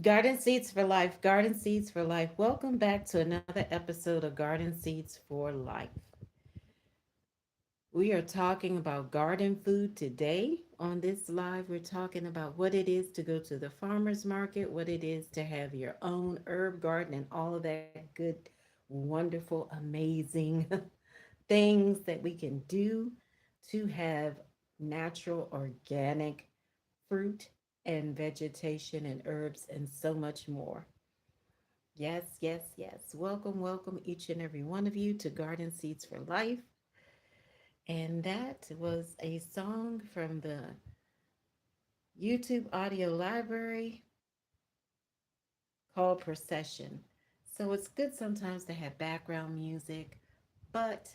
Garden Seeds for Life, Garden Seeds for Life. Welcome back to another episode of Garden Seeds for Life. We are talking about garden food today. On this live, we're talking about what it is to go to the farmer's market, what it is to have your own herb garden, and all of that good, wonderful, amazing things that we can do to have natural, organic fruit and vegetation and herbs and so much more. Yes, yes, yes. Welcome, welcome each and every one of you to Garden Seeds for Life. And that was a song from the YouTube audio library called Procession. So it's good sometimes to have background music, but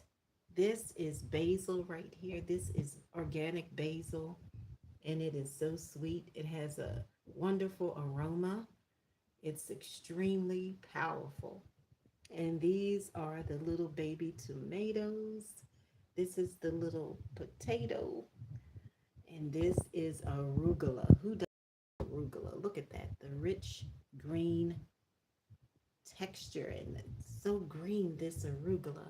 this is basil right here. This is organic basil, and it is so sweet. It has a wonderful aroma. It's extremely powerful. And these are the little baby tomatoes. This is the little potato. And this is arugula. Who does arugula? Look at that. The rich green texture. And it's so green, this arugula.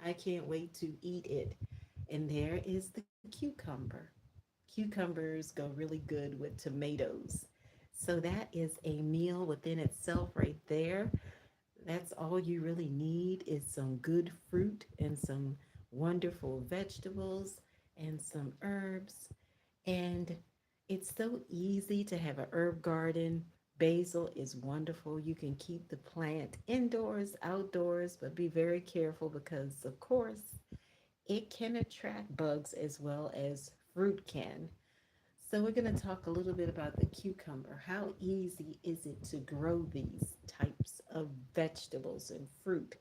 I can't wait to eat it. And there is the cucumber. Cucumbers go really good with tomatoes. So that is a meal within itself right there. That's all you really need is some good fruit and some wonderful vegetables and some herbs. And it's so easy to have a herb garden. Basil is wonderful. You can keep the plant indoors, outdoors, but be very careful because, of course, it can attract bugs as well as fruit can. So we're going to talk a little bit about the cucumber. How easy is it to grow these types of vegetables and fruit?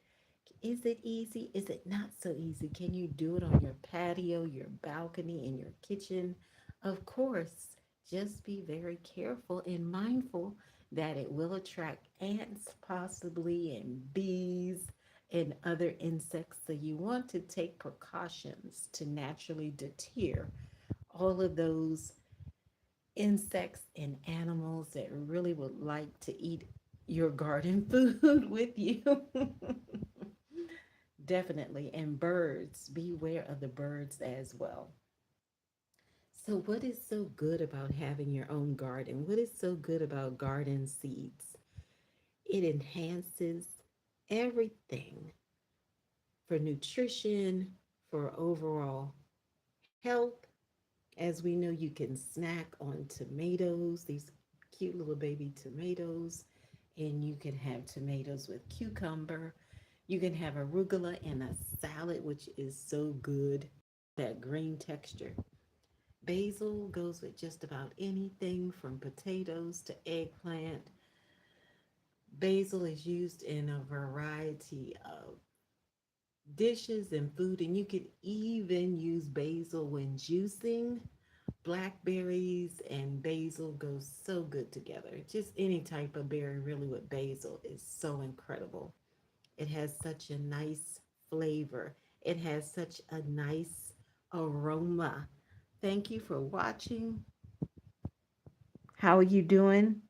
Is it easy? Is it not so easy? Can you do it on your patio, your balcony, in your kitchen? Of course, just be very careful and mindful that it will attract ants, possibly, and bees and other insects. So you want to take precautions to naturally deter all of those insects and animals that really would like to eat your garden food with you. Definitely. And birds, beware of the birds as well. So, what is so good about having your own garden? What is so good about garden seeds? It enhances everything for nutrition, for overall health. As we know, you can snack on tomatoes, these cute little baby tomatoes, and you can have tomatoes with cucumber. You can have arugula in a salad, which is so good, that green texture. Basil goes with just about anything from potatoes to eggplant. Basil is used in a variety of dishes and food, and you can even use basil when juicing. Blackberries and basil go so good together. Just any type of berry, really, with basil is so incredible. It has such a nice flavor, it has such a nice aroma. Thank you for watching. How are you doing?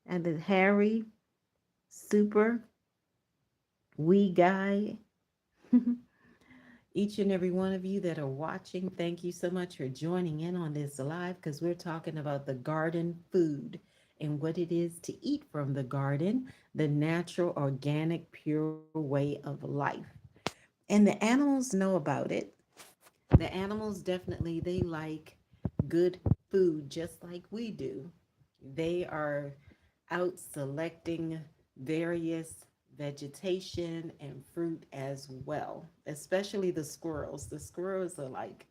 And the Harry, super, wee guy. Each and every one of you that are watching, thank you so much for joining in on this live because we're talking about the garden food and what it is to eat from the garden, the natural, organic, pure way of life. And the animals know about it. The animals definitely, they like good food just like we do. They are out selecting various vegetation and fruit as well, especially the squirrels. The squirrels are like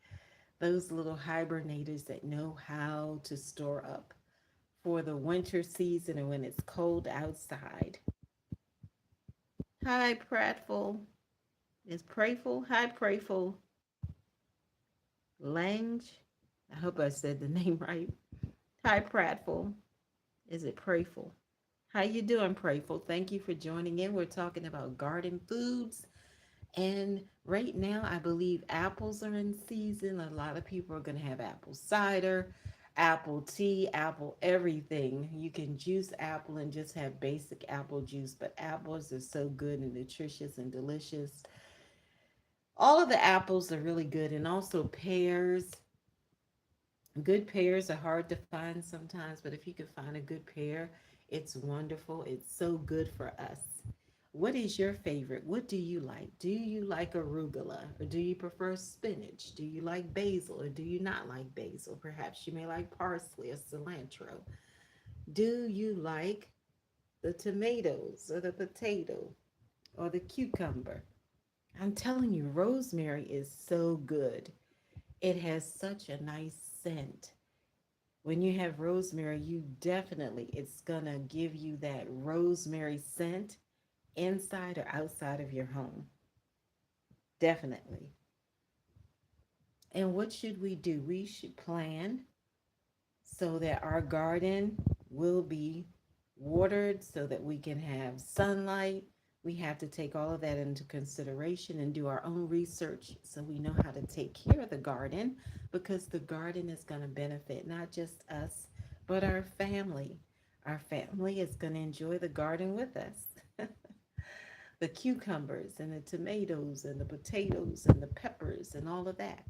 those little hibernators that know how to store up for the winter season and when it's cold outside. Hi, Pratful. Is Prayful? Hi, Prayful. Lange. I hope I said the name right. Hi, Pratful. Is it Prayful? How you doing, Prayful? Thank you for joining in. We're talking about garden foods. And right now, I believe apples are in season. A lot of people are going to have apple cider, apple tea, apple everything. You can juice apple and just have basic apple juice, but apples are so good and nutritious and delicious. All of the apples are really good, and also pears. Good pears are hard to find sometimes, but if you can find a good pear, it's wonderful. It's so good for us. What is your favorite? What do you like? Do you like arugula or do you prefer spinach? Do you like basil or do you not like basil? Perhaps you may like parsley or cilantro. Do you like the tomatoes or the potato or the cucumber? I'm telling you, rosemary is so good. It has such a nice scent. When you have rosemary, you definitely, it's gonna give you that rosemary scent inside or outside of your home. Definitely. And what should we do? We should plan so that our garden will be watered so that we can have sunlight. We have to take all of that into consideration and do our own research so we know how to take care of the garden because the garden is going to benefit not just us, but our family. Our family is going to enjoy the garden with us. The cucumbers and the tomatoes and the potatoes and the peppers and all of that.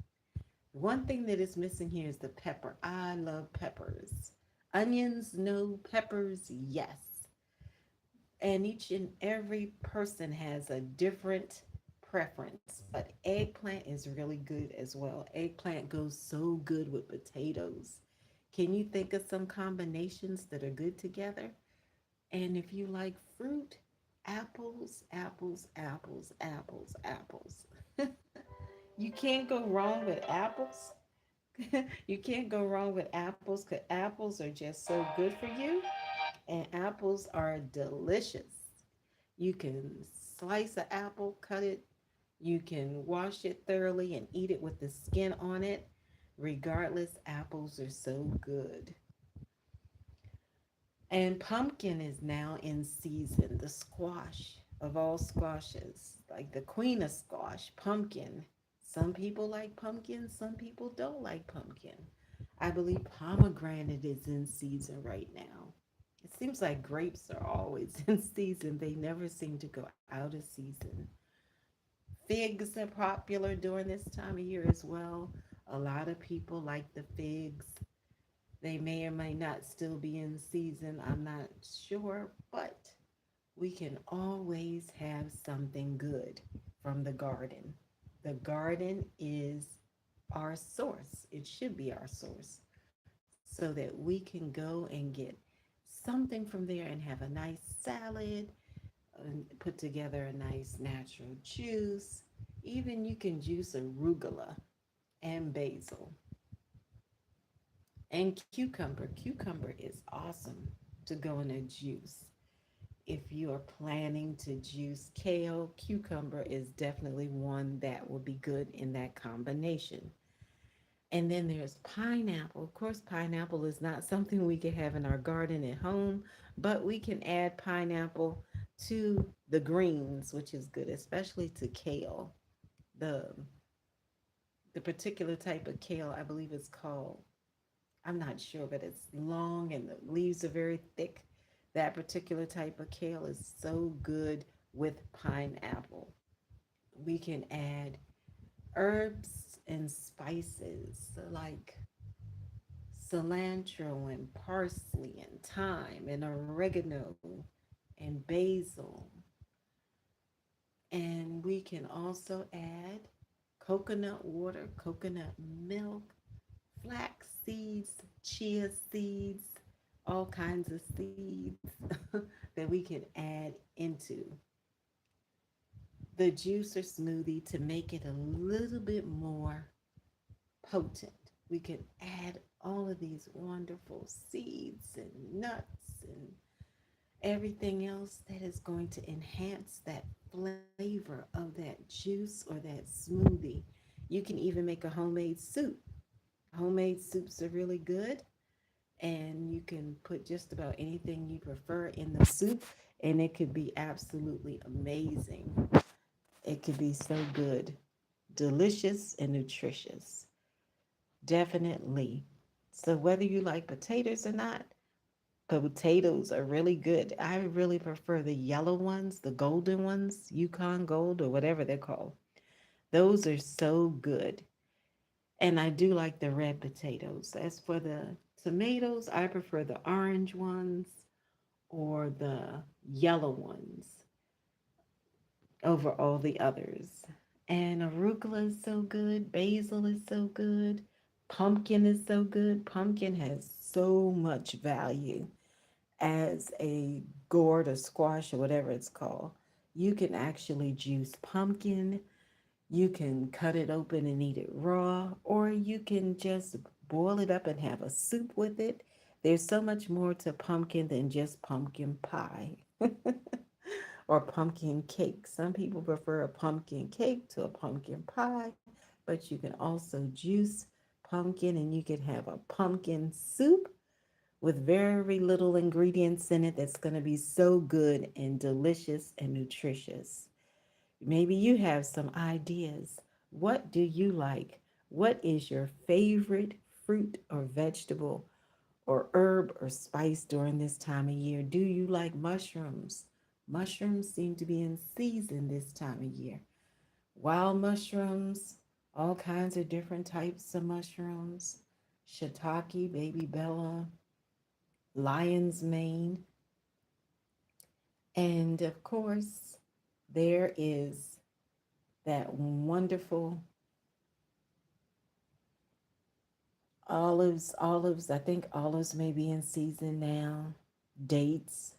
One thing that is missing here is the pepper. I love peppers. Onions, no. Peppers, yes. And each and every person has a different preference, but eggplant is really good as well. Eggplant goes so good with potatoes. Can you think of some combinations that are good together? And if you like fruit, apples, apples, apples, apples, apples. You can't go wrong with apples. You can't go wrong with apples because apples are just so good for you, and apples are delicious. You can slice an apple, cut it, you can wash it thoroughly and eat it with the skin on it. Regardless, apples are so good. And pumpkin is now in season, the squash of all squashes, like the queen of squash, pumpkin. Some people like pumpkin, some people don't like pumpkin. I believe pomegranate is in season right now. It seems like grapes are always in season, they never seem to go out of season. Figs are popular during this time of year as well. A lot of people like the figs. They may or may not still be in season. I'm not sure, but we can always have something good from the garden. The garden is our source. It should be our source so that we can go and get something from there and have a nice salad and put together a nice natural juice. Even you can juice arugula and basil and cucumber. Cucumber is awesome to go in a juice. If you are planning to juice kale, cucumber is definitely one that will be good in that combination. And then there's pineapple. Of course, pineapple is not something we can have in our garden at home, but we can add pineapple to the greens, which is good, especially to kale. The the particular type of kale, I believe it's called, I'm not sure, but it's long and the leaves are very thick. That particular type of kale is so good with pineapple. We can add herbs and spices like cilantro and parsley and thyme and oregano and basil. And we can also add coconut water, coconut milk, flax seeds, chia seeds, all kinds of seeds that we can add into the juice or smoothie to make it a little bit more potent. We can add all of these wonderful seeds and nuts and everything else that is going to enhance that flavor of that juice or that smoothie. You can even make a homemade soup. Homemade soups are really good, and you can put just about anything you prefer in the soup, and it could be absolutely amazing. It could be so good, delicious, and nutritious. Definitely. So, whether you like potatoes or not, potatoes are really good. I really prefer the yellow ones, the golden ones, Yukon Gold or whatever they're called. Those are so good. And I do like the red potatoes. As for the tomatoes, I prefer the orange ones or the yellow ones over all the others. And arugula is so good, basil is so good, pumpkin is so good. Pumpkin has so much value as a gourd or squash or whatever it's called. You can actually juice pumpkin. You can cut it open and eat it raw, or you can just boil it up and have a soup with it. There's so much more to pumpkin than just pumpkin pie or pumpkin cake. Some people prefer a pumpkin cake to a pumpkin pie, but you can also juice pumpkin and you can have a pumpkin soup with very little ingredients in it that's going to be so good and delicious and nutritious. Maybe you have some ideas. What do you like? What is your favorite fruit or vegetable or herb or spice during this time of year? Do you like mushrooms? Mushrooms seem to be in season this time of year. Wild mushrooms, all kinds of different types of mushrooms, shiitake, baby bella, lion's mane, and of course, there is that wonderful olives. I think olives may be in season now. Dates.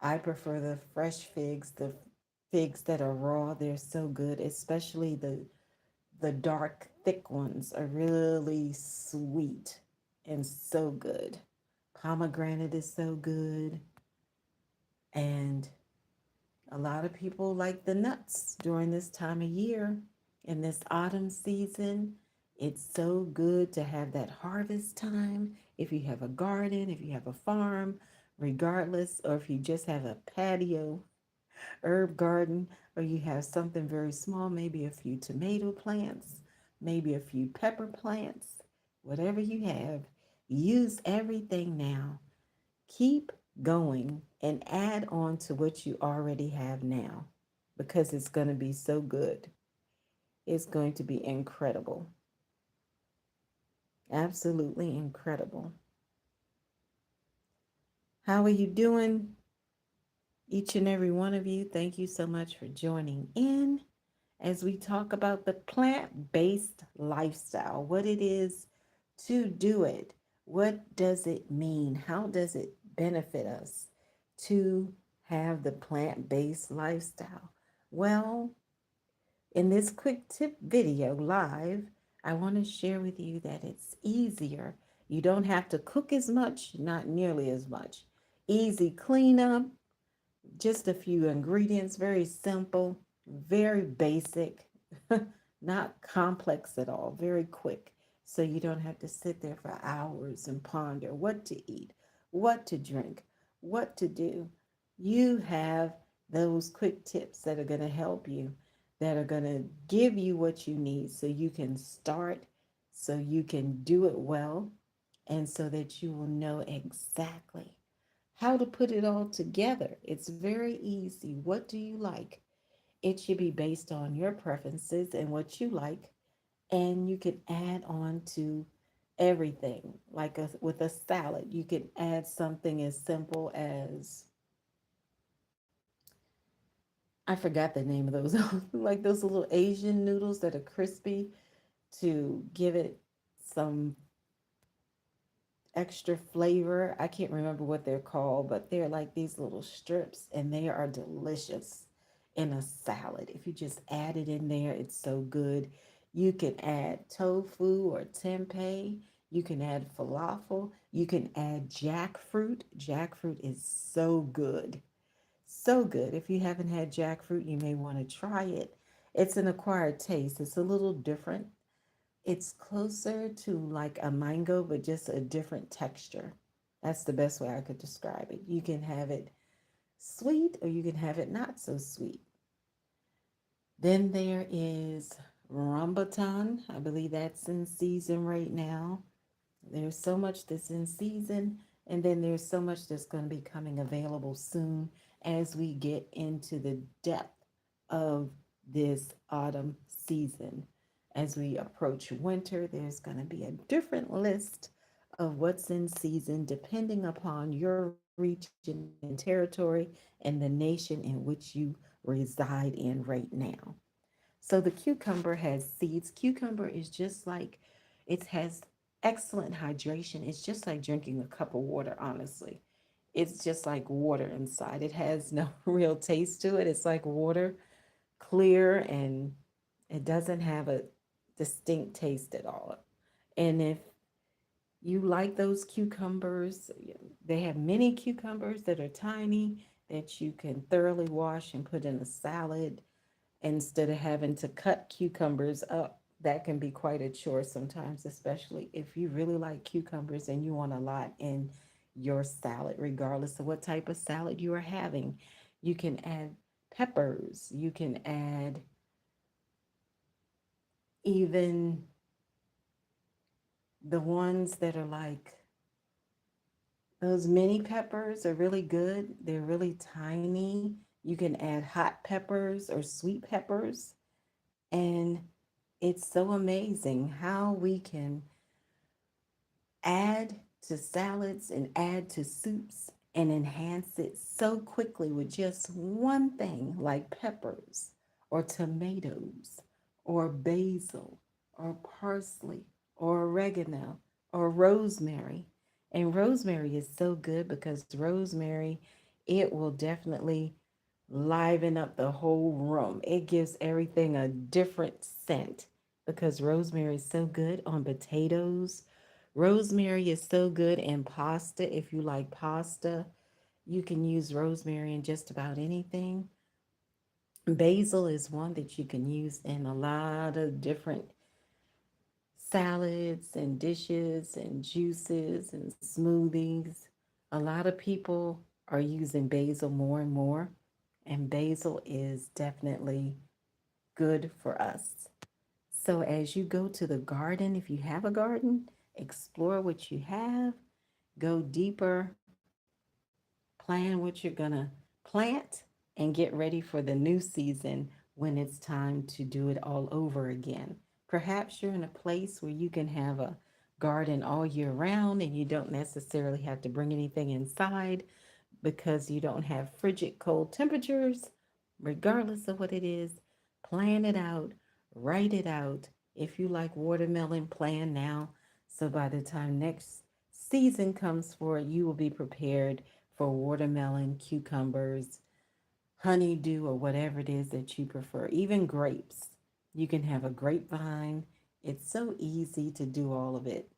I prefer the fresh figs, the figs that are raw. They're so good, especially the dark, thick ones are really sweet and so good. Pomegranate is so good. And a lot of people like the nuts during this time of year. In this autumn season, it's so good to have that harvest time. If you have a garden, if you have a farm, regardless, or if you just have a patio herb garden, or you have something very small, maybe a few tomato plants, maybe a few pepper plants, whatever you have, use everything now. Keep going and add on to what you already have now because it's going to be so good. It's going to be incredible. Absolutely incredible. How are you doing? Each and every one of you, thank you so much for joining in as we talk about the plant based lifestyle, what it is to do it. What does it mean? How does it benefit us to have the plant based lifestyle? Well, in this quick tip video live, I want to share with you that it's easier. You don't have to cook as much, not nearly as much. Easy cleanup, just a few ingredients, very simple, very basic, not complex at all, very quick. So you don't have to sit there for hours and ponder what to eat, what to drink, what to do. You have those quick tips that are going to help you, that are going to give you what you need so you can start, so you can do it well, and so that you will know exactly how to put it all together. It's very easy. What do you like? It should be based on your preferences and what you like, and you can add on to everything. Like with a salad, you can add something as simple as I forgot the name of those, like those little Asian noodles that are crispy to give it some extra flavor. I can't remember what they're called, but they're like these little strips and they are delicious in a salad. If you just add it in there, it's so good. You can add tofu or tempeh. You can add falafel. You can add jackfruit. Jackfruit is so good. So good. If you haven't had jackfruit, you may want to try it. It's an acquired taste. It's a little different. It's closer to like a mango, but just a different texture. That's the best way I could describe it. You can have it sweet or you can have it not so sweet. Then there is rambutan. I believe that's in season right now. There's so much that's in season, and then there's so much that's going to be coming available soon as we get into the depth of this autumn season. As we approach winter, there's going to be a different list of what's in season depending upon your region and territory and the nation in which you reside in right now. So the cucumber has seeds. Cucumber is just like it has excellent hydration. It's just like drinking a cup of water, honestly. It's just like water inside. It has no real taste to it. It's like water, clear, and it doesn't have a distinct taste at all. And if you like those cucumbers, they have many cucumbers that are tiny that you can thoroughly wash and put in a salad instead of having to cut cucumbers up. That can be quite a chore sometimes, especially if you really like cucumbers and you want a lot in your salad, regardless of what type of salad you are having. You can add peppers, you can add even the ones that are like those mini peppers are really good. They're really tiny. You can add hot peppers or sweet peppers. And it's so amazing how we can add to salads and add to soups and enhance it so quickly with just one thing like peppers or tomatoes or basil or parsley or oregano or rosemary. And rosemary is so good because rosemary, it will definitely liven up the whole room. It gives everything a different scent because rosemary is so good on potatoes. Rosemary is so good in pasta. If you like pasta, you can use rosemary in just about anything. Basil is one that you can use in a lot of different salads and dishes and juices and smoothies. A lot of people are using basil more and more, and basil is definitely good for us. So, as you go to the garden, if you have a garden, explore what you have, go deeper, plan what you're going to plant, and get ready for the new season when it's time to do it all over again. Perhaps you're in a place where you can have a garden all year round and you don't necessarily have to bring anything inside because you don't have frigid cold temperatures. Regardless of what it is, plan it out, write it out. If you like watermelon, plan now. So by the time next season comes for it, you will be prepared for watermelon, cucumbers, honeydew, or whatever it is that you prefer. Even grapes. You can have a grapevine. It's so easy to do all of it.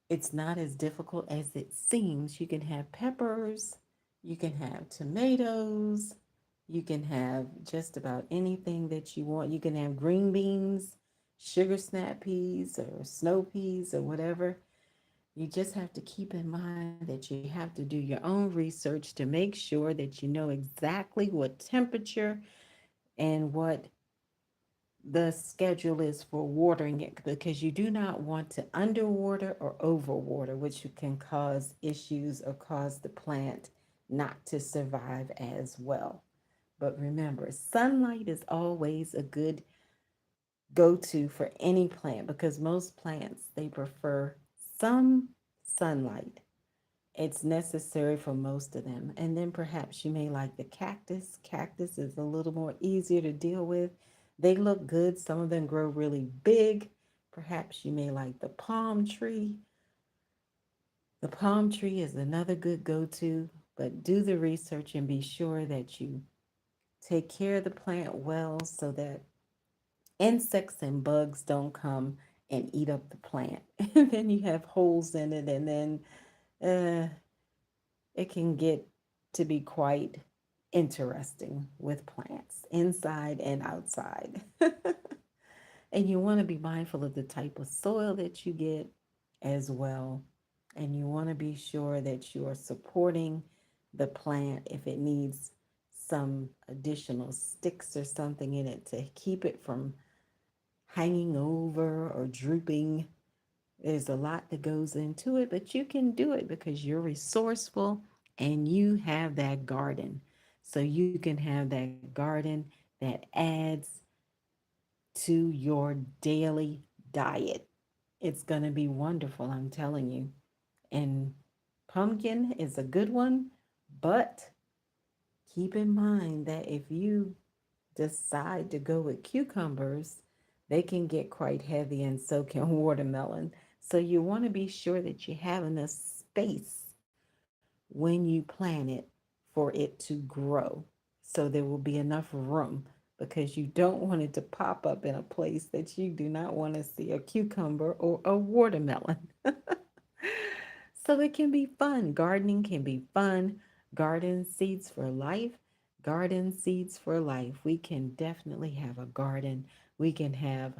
It's not as difficult as it seems. You can have peppers, you can have tomatoes, you can have just about anything that you want. You can have green beans, sugar snap peas, or snow peas, or whatever. You just have to keep in mind that you have to do your own research to make sure that you know exactly what temperature and what the schedule is for watering it because you do not want to underwater or overwater, which can cause issues or cause the plant not to survive as well. But remember, sunlight is always a good go to for any plant because most plants they prefer some sunlight. It's necessary for most of them. And then perhaps you may like the cactus. Cactus is a little more easier to deal with. They look good. Some of them grow really big. Perhaps you may like the palm tree. The palm tree is another good go to, but do the research and be sure that you take care of the plant well so that insects and bugs don't come and eat up the plant. And then you have holes in it, and then uh, it can get to be quite interesting with plants inside and outside. And you want to be mindful of the type of soil that you get as well. And you want to be sure that you are supporting the plant if it needs some additional sticks or something in it to keep it from hanging over or drooping. There's a lot that goes into it, but you can do it because you're resourceful and you have that garden. So you can have that garden that adds to your daily diet. It's going to be wonderful, I'm telling you. And pumpkin is a good one, but keep in mind that if you decide to go with cucumbers, they can get quite heavy, and so can watermelon. So you want to be sure that you have enough space when you plant it for it to grow. So there will be enough room because you don't want it to pop up in a place that you do not want to see a cucumber or a watermelon. So it can be fun. Gardening can be fun. Garden seeds for life. Garden seeds for life. We can definitely have a garden. We can have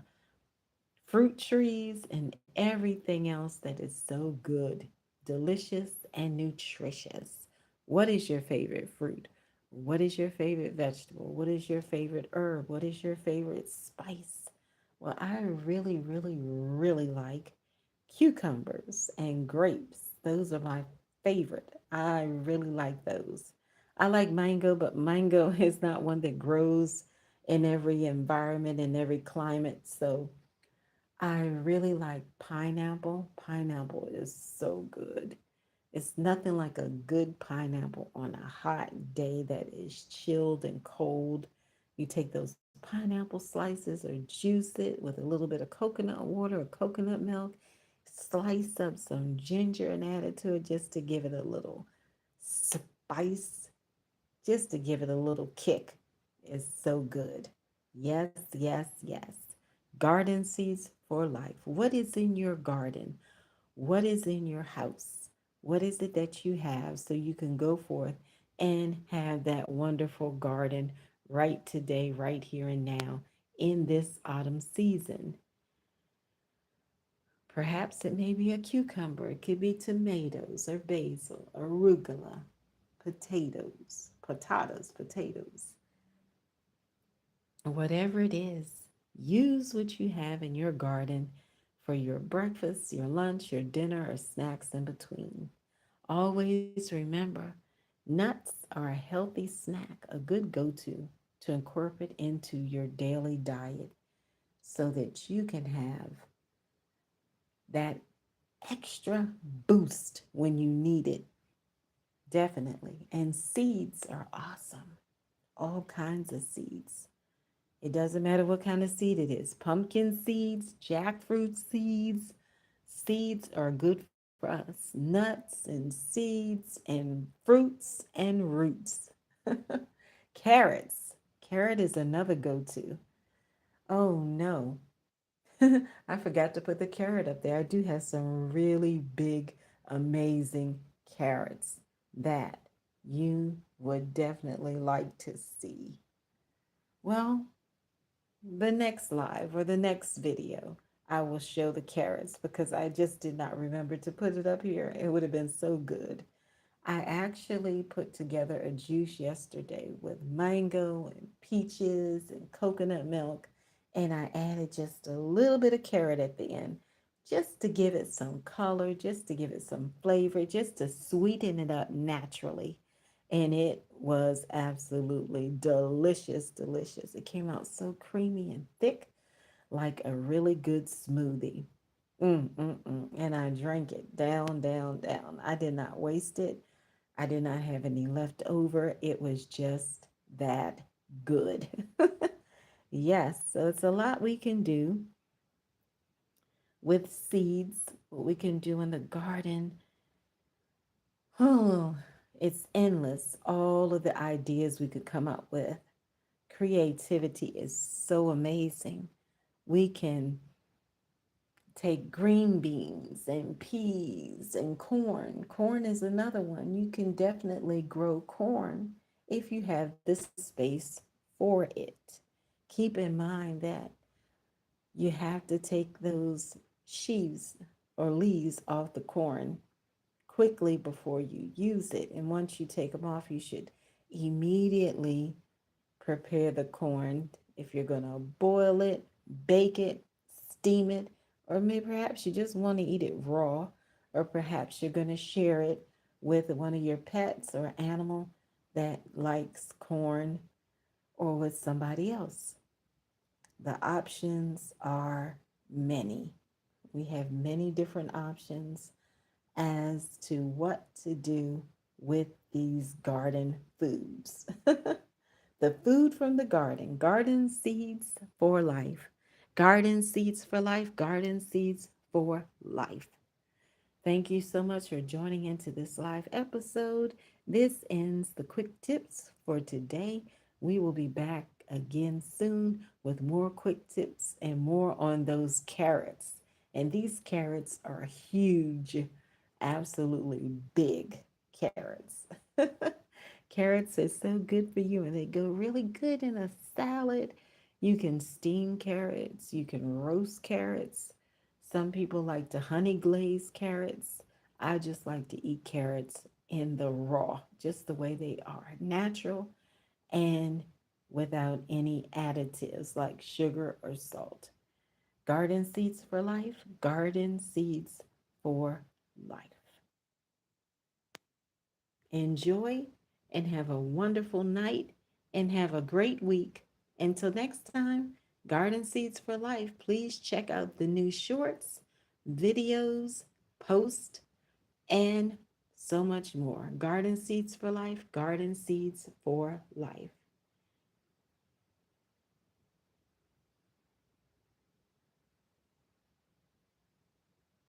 fruit trees and everything else that is so good, delicious, and nutritious. What is your favorite fruit? What is your favorite vegetable? What is your favorite herb? What is your favorite spice? Well, I really, really, really like cucumbers and grapes. Those are my favorite. I really like those. I like mango, but mango is not one that grows in every environment, in every climate. So I really like pineapple. Pineapple is so good. It's nothing like a good pineapple on a hot day that is chilled and cold. You take those pineapple slices or juice it with a little bit of coconut water or coconut milk, slice up some ginger and add it to it just to give it a little spice, just to give it a little kick. It's so good. Yes, yes, yes. Garden seeds for life. What is in your garden? What is in your house? What is it that you have so you can go forth and have that wonderful garden right today, right here and now in this autumn season? Perhaps it may be a cucumber, it could be tomatoes or basil, arugula, potatoes. Whatever it is, use what you have in your garden for your breakfast, your lunch, your dinner, or snacks in between. Always remember, nuts are a healthy snack, a good go to incorporate into your daily diet so that you can have that extra boost when you need it. Definitely. And seeds are awesome. All kinds of seeds. It doesn't matter what kind of seed it is, pumpkin seeds, jackfruit seeds. Seeds are good for us. Nuts and seeds and fruits and roots. Carrots. Carrot is another go to. Oh no. I forgot to put the carrot up there. I do have some really big, amazing carrots that you would definitely like to see. Well, the next live or the next video, I will show the carrots because I just did not remember to put it up here. It would have been so good. I actually put together a juice yesterday with mango and peaches and coconut milk, and I added just a little bit of carrot at the end just to give it some color, just to give it some flavor, just to sweeten it up naturally. And it was absolutely delicious, delicious. It came out so creamy and thick, like a really good smoothie. And I drank it down, down, down. I did not waste it. I did not have any left over. It was just that good. Yes, so it's a lot we can do with seeds, what we can do in the garden. Oh, it's endless. All of the ideas we could come up with. Creativity is so amazing. We can take green beans and peas and corn. Corn is another one. You can definitely grow corn if you have the space for it. Keep in mind that you have to take those sheaves or leaves off the corn quickly before you use it. And once you take them off, you should immediately prepare the corn. If you're going to boil it, bake it, steam it, or maybe perhaps you just want to eat it raw, or perhaps you're going to share it with one of your pets or animal that likes corn, or with somebody else. The options are many. We have many different options as to what to do with these garden foods. The food from the garden, garden seeds for life. Garden seeds for life, garden seeds for life. Thank you so much for joining into this live episode. This ends the quick tips for today. We will be back again soon with more quick tips and more on those carrots. And these carrots are huge, absolutely big carrots. Carrots are so good for you and they go really good in a salad. You can steam carrots, you can roast carrots. Some people like to honey glaze carrots. I just like to eat carrots in the raw, just the way they are, natural and without any additives like sugar or salt. Garden seeds for life, garden seeds for life. Enjoy and have a wonderful night and have a great week. Until next time, Garden Seeds for Life, please check out the new shorts, videos, posts, and so much more. Garden Seeds for Life, Garden Seeds for Life.